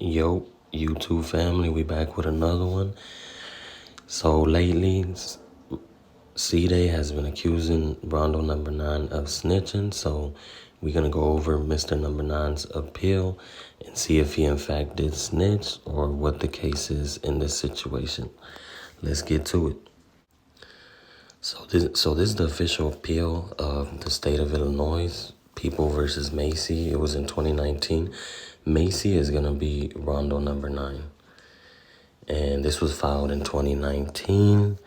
Yo, YouTube family, we back with another one. So lately, Cdai has been accusing Rondanumbanine of snitching. So we're gonna go over Mr. Number Nine's appeal and see if he in fact did snitch or what the case is in this situation. Let's get to it. So this is the official appeal of the state of Illinois, People versus Macy. It was in 2019. Macy is gonna be Rondanumbanine. And this was filed in 2019.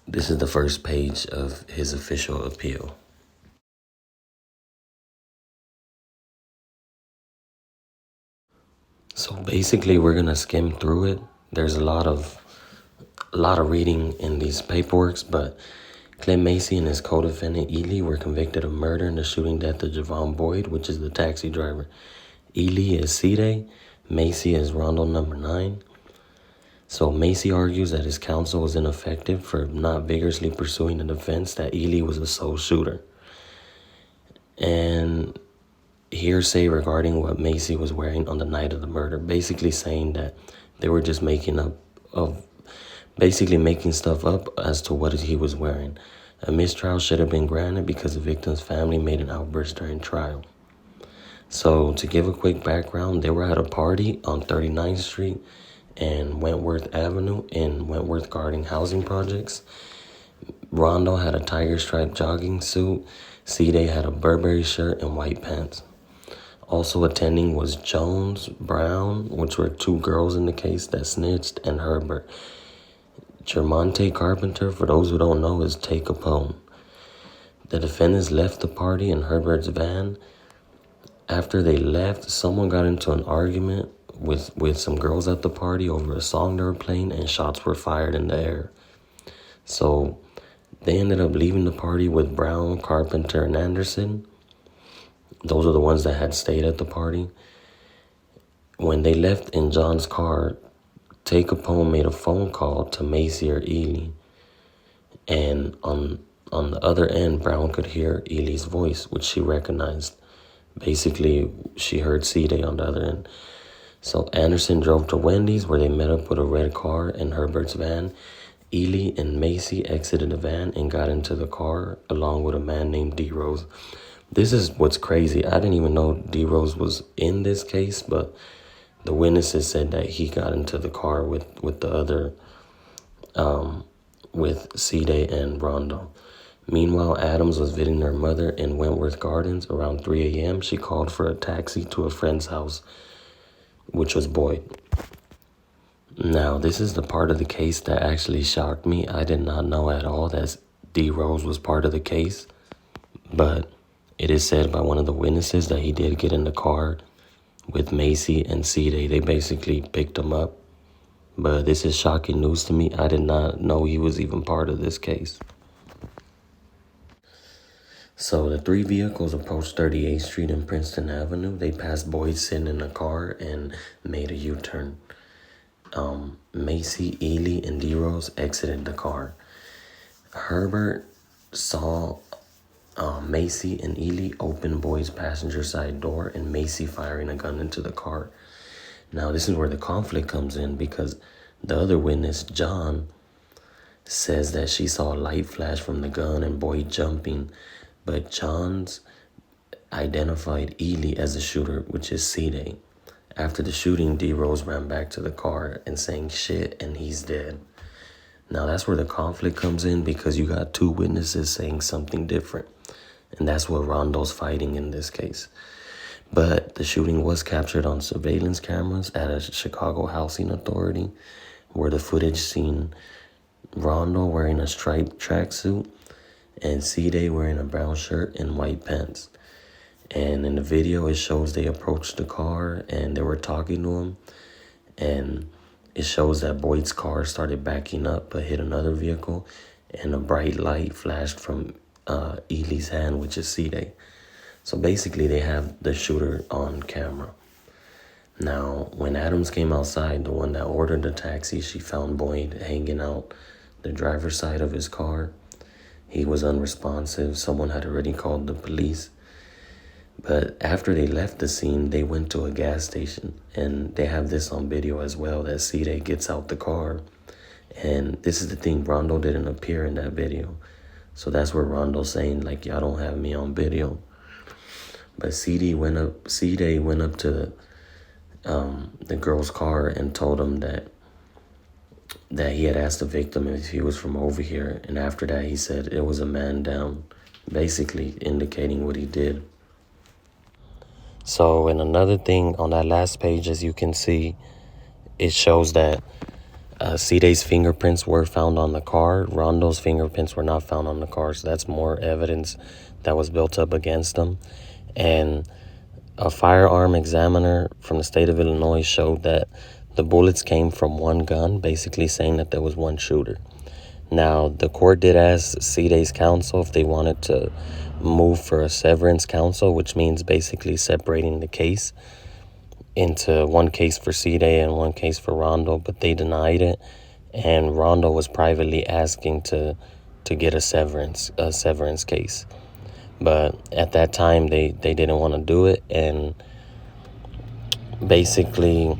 This is the first page of his official appeal. So basically, we're gonna skim through it. There's a lot of reading in these paperworks, but Clint Macy and his co-defendant Ely were convicted of murder in the shooting death of Javon Boyd, which is the taxi driver. Ely is Cdai, Macy is Rondanumbanine. So Macy argues that his counsel was ineffective for not vigorously pursuing the defense that Ely was the sole shooter. And hearsay regarding what Macy was wearing on the night of the murder, basically saying that they were just making stuff up as to what he was wearing. A mistrial should have been granted because the victim's family made an outburst during trial. So to give a quick background, they were at a party on 39th Street and Wentworth Avenue in Wentworth Garden housing projects. Rondo had a tiger stripe jogging suit. Cdai had a Burberry shirt and white pants. Also attending was Jones, Brown, which were two girls in the case that snitched, and Herbert. Jermonte Carpenter, for those who don't know, is Tay Capone. The defendants left the party in Herbert's van. After they left, someone got into an argument with some girls at the party over a song they were playing, and shots were fired in the air. So they ended up leaving the party with Brown, Carpenter, and Anderson. Those are the ones that had stayed at the party. When they left in John's car, Tay Capone made a phone call to Macy or Ely. And on the other end, Brown could hear Ely's voice, which she recognized. Basically, she heard Cdai on the other end. So Anderson drove to Wendy's, where they met up with a red car in Herbert's van. Ely and Macy exited the van and got into the car along with a man named D. Rose. This is what's crazy. I didn't even know D. Rose was in this case, but the witnesses said that he got into the car with the other, with Cdai and Rondo. Meanwhile, Adams was visiting her mother in Wentworth Gardens around 3 a.m. She called for a taxi to a friend's house, which was Boyd. Now, this is the part of the case that actually shocked me. I did not know at all that D. Rose was part of the case, but it is said by one of the witnesses that he did get in the car with Macy and Cdai. They basically picked him up. But this is shocking news to me. I did not know he was even part of this case. So the three vehicles approached 38th Street and Princeton Avenue. They passed Boyd sitting in a car and made a U-turn. Macy, Ely, and D. Rose exited the car. Herbert saw Macy and Ely open Boyd's passenger side door and Macy firing a gun into the car. Now, this is where the conflict comes in, because the other witness, John, says that she saw a light flash from the gun and Boyd jumping, but John's identified Ely as the shooter, which is Cdai. After the shooting, D. Rose ran back to the car and saying shit, and he's dead. Now, that's where the conflict comes in, because you got two witnesses saying something different. And that's what Rondo's fighting in this case. But the shooting was captured on surveillance cameras at a Chicago housing authority, where the footage seen Rondo wearing a striped tracksuit and Cdai wearing a brown shirt and white pants. And in the video, it shows they approached the car and they were talking to him. And it shows that Boyd's car started backing up but hit another vehicle, and a bright light flashed from Ely's hand, which is Cdai. So basically, they have the shooter on camera. Now, when Adams came outside, the one that ordered the taxi, she found Boyd hanging out the driver's side of his car. He was unresponsive. Someone had already called the police. But after they left the scene, they went to a gas station, and they have this on video as well, that Cdai gets out the car. And this is the thing, Rondo didn't appear in that video. So that's where Rondo's saying, like, y'all don't have me on video. But Cdai went up to the girl's car and told him that he had asked the victim if he was from over here. And after that, he said it was a man down, basically indicating what he did. So, and another thing on that last page, as you can see, it shows that Cdai's fingerprints were found on the car. Rondo's fingerprints were not found on the car. So that's more evidence that was built up against them. And a firearm examiner from the state of Illinois showed that the bullets came from one gun, basically saying that there was one shooter. Now, the court did ask Cdai's counsel if they wanted to move for a severance counsel, which means basically separating the case into one case for Cdai and one case for Rondo, but they denied it. And Rondo was privately asking to get a severance case. But at that time, they didn't want to do it. And basically,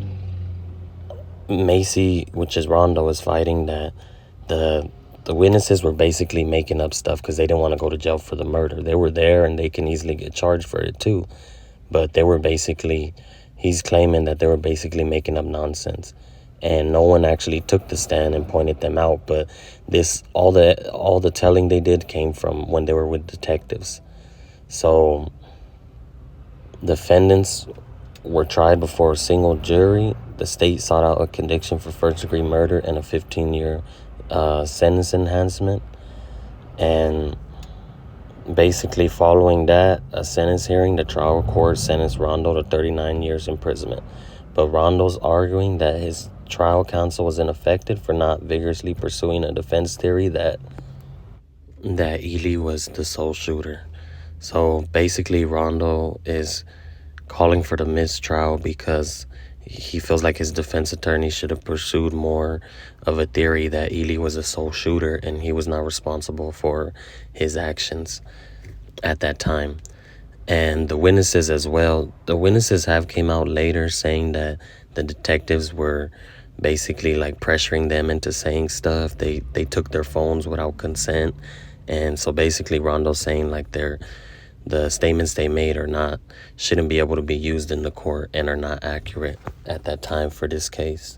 Macy, which is Rondo, is fighting that the witnesses were basically making up stuff because they didn't want to go to jail for the murder. They were there and they can easily get charged for it too. But they were basically, he's claiming that they were basically making up nonsense. And no one actually took the stand and pointed them out. But all the telling they did came from when they were with detectives. So defendants were tried before a single jury. The state sought out a conviction for first-degree murder and a 15-year sentence enhancement. And basically following that, a sentence hearing, the trial court sentenced Rondo to 39 years imprisonment. But Rondo's arguing that his trial counsel was ineffective for not vigorously pursuing a defense theory that Ely was the sole shooter. So basically, Rondo is calling for the mistrial because he feels like his defense attorney should have pursued more of a theory that Ely was a sole shooter and he was not responsible for his actions at that time. And the witnesses as well, the witnesses have came out later saying that the detectives were basically like pressuring them into saying stuff. They took their phones without consent. And so basically Rondo's saying like the statements they made shouldn't be able to be used in the court and are not accurate at that time for this case.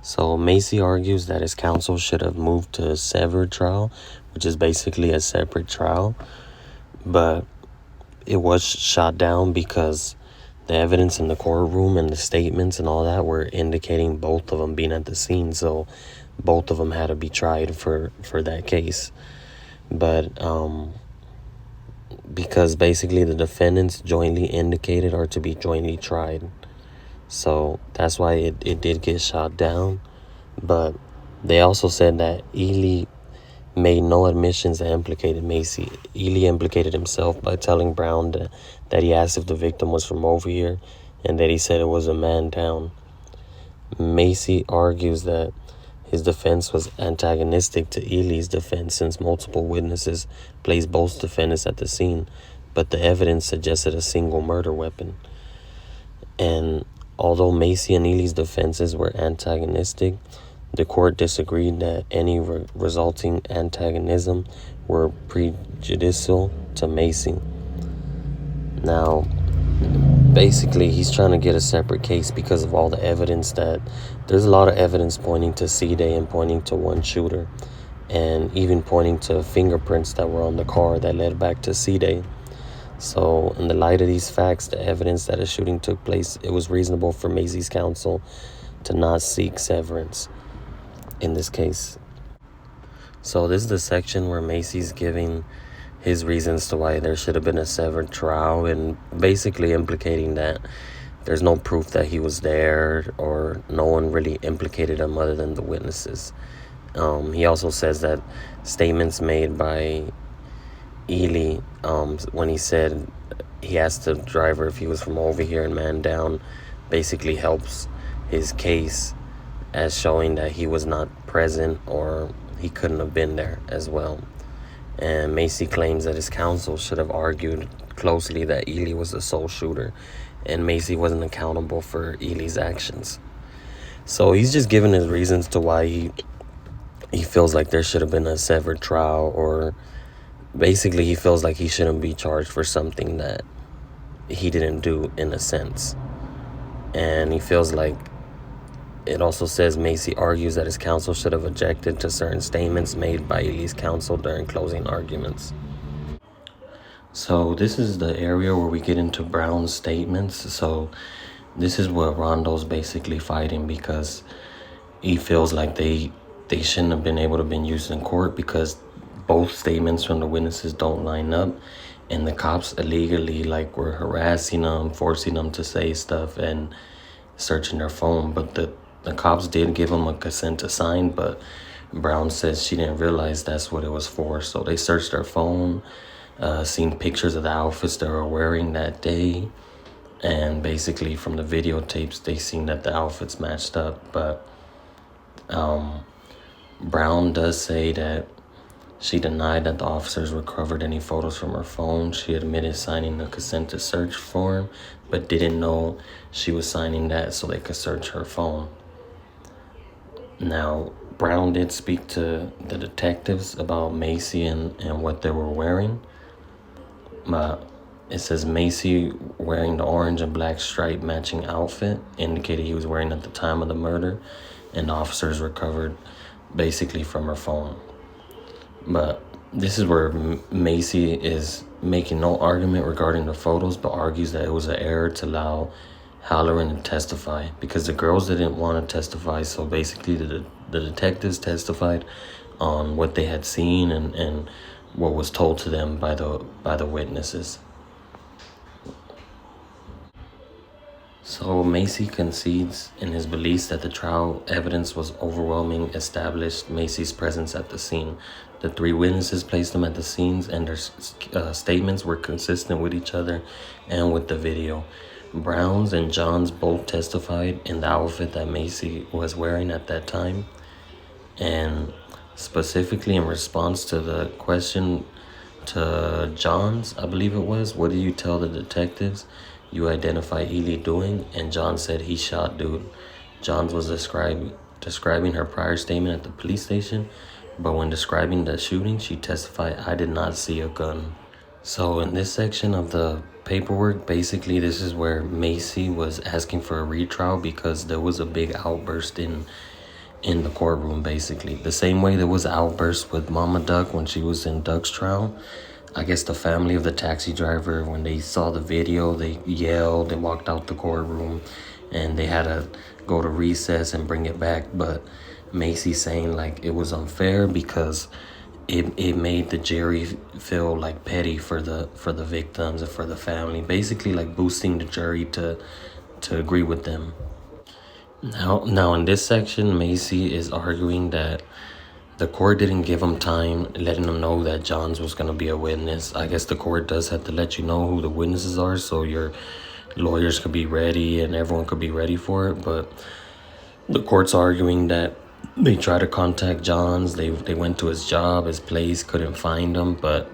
So Macy argues that his counsel should have moved to a severed trial, which is basically a separate trial, but it was shot down because the evidence in the courtroom and the statements and all that were indicating both of them being at the scene, so both of them had to be tried for that case. But because basically the defendants jointly indicated are to be jointly tried. So that's why it did get shot down. But they also said that Ely made no admissions that implicated Macy. Ely implicated himself by telling Brown that he asked if the victim was from over here and that he said it was a man down. Macy argues that his defense was antagonistic to Ely's defense since multiple witnesses placed both defendants at the scene, but the evidence suggested a single murder weapon. And although Macy and Ely's defenses were antagonistic, the court disagreed that any resulting antagonism were prejudicial to Macy. Now, basically, he's trying to get a separate case because of all the evidence there's a lot of evidence pointing to Cdai and pointing to one shooter, and even pointing to fingerprints that were on the car that led back to Cdai. So in the light of these facts, the evidence that a shooting took place, it was reasonable for Macy's counsel to not seek severance in this case. So this is the section where Macy's giving his reasons to why there should have been a severed trial, and basically implicating that there's no proof that he was there, or no one really implicated him other than the witnesses. He also says that statements made by Ely, when he said he asked the driver if he was from over here and man down, basically helps his case as showing that he was not present or he couldn't have been there as well. And Macy claims that his counsel should have argued closely that Ely was the sole shooter and Macy wasn't accountable for Ely's actions. So he's just giving his reasons to why he feels like there should have been a severed trial, or basically he feels like he shouldn't be charged for something that he didn't do in a sense. And he feels like it also says Macy argues that his counsel should have objected to certain statements made by Ely's counsel during closing arguments. So this is the area where we get into Brown's statements. So this is what Rondo's basically fighting, because he feels like they shouldn't have been able to been used in court because both statements from the witnesses don't line up, and the cops illegally were harassing them, forcing them to say stuff and searching their phone. But the cops did give them a consent to sign, but Brown says she didn't realize that's what it was for. So they searched their phone, seen pictures of the outfits they were wearing that day, and basically from the videotapes they seen that the outfits matched up. But Brown does say that she denied that the officers recovered any photos from her phone. She admitted signing the consent to search form, but didn't know she was signing that so they could search her phone. Now, Brown did speak to the detectives about Macy and what they were wearing. It says Macy wearing the orange and black stripe matching outfit indicated he was wearing at the time of the murder, and the officers recovered basically from her phone. But this is where Macy is making no argument regarding the photos, but argues that it was an error to allow Halloran to testify because the girls didn't want to testify. So basically the detectives testified on what they had seen and what was told to them by the witnesses. So Macy concedes in his beliefs that the trial evidence was overwhelming, established Macy's presence at the scene. The three witnesses placed them at the scenes, and their statements were consistent with each other and with the video. Brown's and John's both testified in the outfit that Macy was wearing at that time. And specifically in response to the question to John's, I believe it was, what did you tell the detectives you identify Ely doing? And John said he shot dude. Johns was describing her prior statement at the police station, but when describing the shooting, she testified, I did not see a gun. So in this section of the paperwork, basically this is where Macy was asking for a retrial because there was a big outburst in the courtroom. Basically the same way there was an outburst with Mama Duck when she was in Duck's trial. I guess the family of the taxi driver, when they saw the video, they yelled, they walked out the courtroom, and they had to go to recess and bring it back. But Macy saying it was unfair because it made the jury feel petty for the victims and for the family, basically boosting the jury to agree with them. Now in this section, Macy is arguing that the court didn't give him time, letting him know that Johns was going to be a witness. I guess the court does have to let you know who the witnesses are so your lawyers could be ready and everyone could be ready for it. But the court's arguing that they tried to contact Johns. They went to his job, his place, couldn't find him, but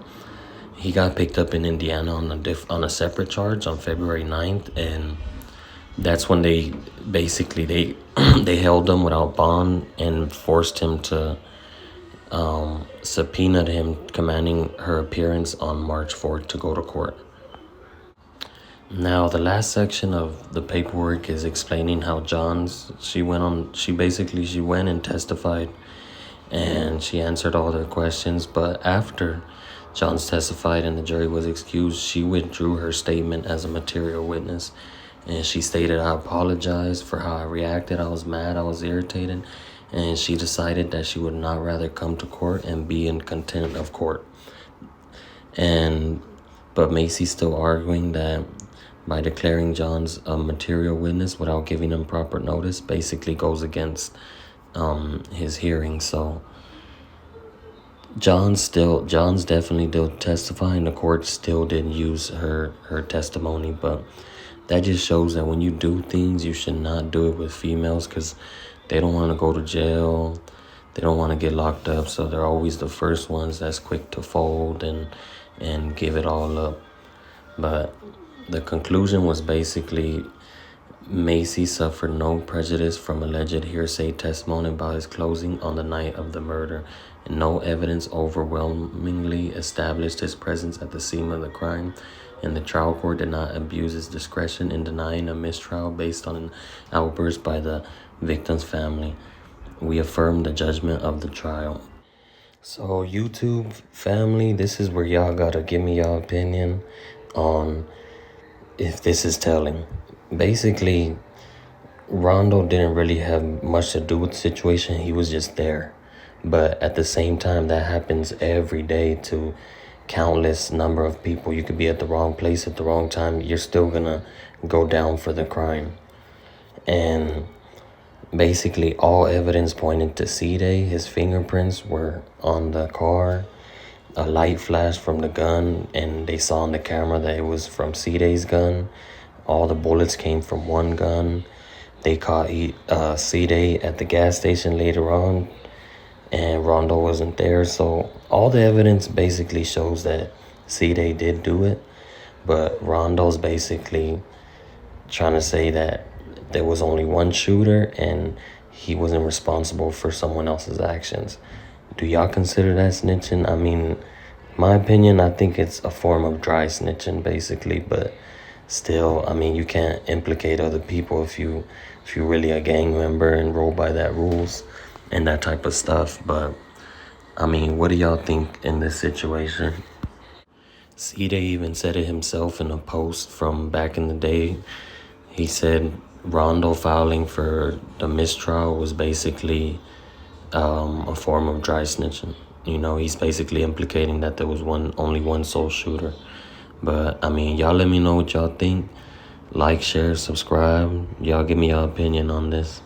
he got picked up in Indiana on a separate charge on February 9th, and that's when they they held him without bond and forced him to subpoenaed him, commanding her appearance on March 4th to go to court. Now, the last section of the paperwork is explaining how she went and testified, and she answered all their questions. But after Johns testified and the jury was excused, she withdrew her statement as a material witness. And she stated, I apologize for how I reacted. I was mad, I was irritated. And she decided that she would not rather come to court and be in contempt of court. But Macy's still arguing that by declaring Johns a material witness without giving him proper notice basically goes against his hearing. So Johns definitely did testify, and the court still didn't use her testimony. But that just shows that when you do things, you should not do it with females, because they don't want to go to jail. They don't want to get locked up. So they're always the first ones that's quick to fold and give it all up. But the conclusion was basically Macy suffered no prejudice from alleged hearsay testimony about his closing on the night of the murder, and no evidence overwhelmingly established his presence at the scene of the crime, and the trial court did not abuse its discretion in denying a mistrial based on an outburst by the victim's family. We affirm the judgment of the trial. So, YouTube family, this is where y'all gotta give me y'all opinion on if this is telling. Basically, Rondo didn't really have much to do with the situation. He was just there. But at the same time, that happens every day to countless number of people. You could be at the wrong place at the wrong time. You're still gonna go down for the crime. And basically, all evidence pointed to Cdai. His fingerprints were on the car. A light flashed from the gun, and they saw on the camera that it was from Cdai's gun. All the bullets came from one gun. They caught Cdai at the gas station later on, and Rondo wasn't there. So all the evidence basically shows that Cdai did do it, but Rondo's basically trying to say that there was only one shooter and he wasn't responsible for someone else's actions. Do y'all consider that snitching? I mean, my opinion, I think it's a form of dry snitching basically, but still, I mean, you can't implicate other people if you're really a gang member and roll by that rules and that type of stuff. But I mean, what do y'all think in this situation? Cdai even said it himself in a post from back in the day. He said Rondo filing for the mistrial was basically a form of dry snitching. You know, he's basically implicating that there was only one sole shooter. But I mean, y'all let me know what y'all think. Like, share, subscribe. Y'all give me your opinion on this.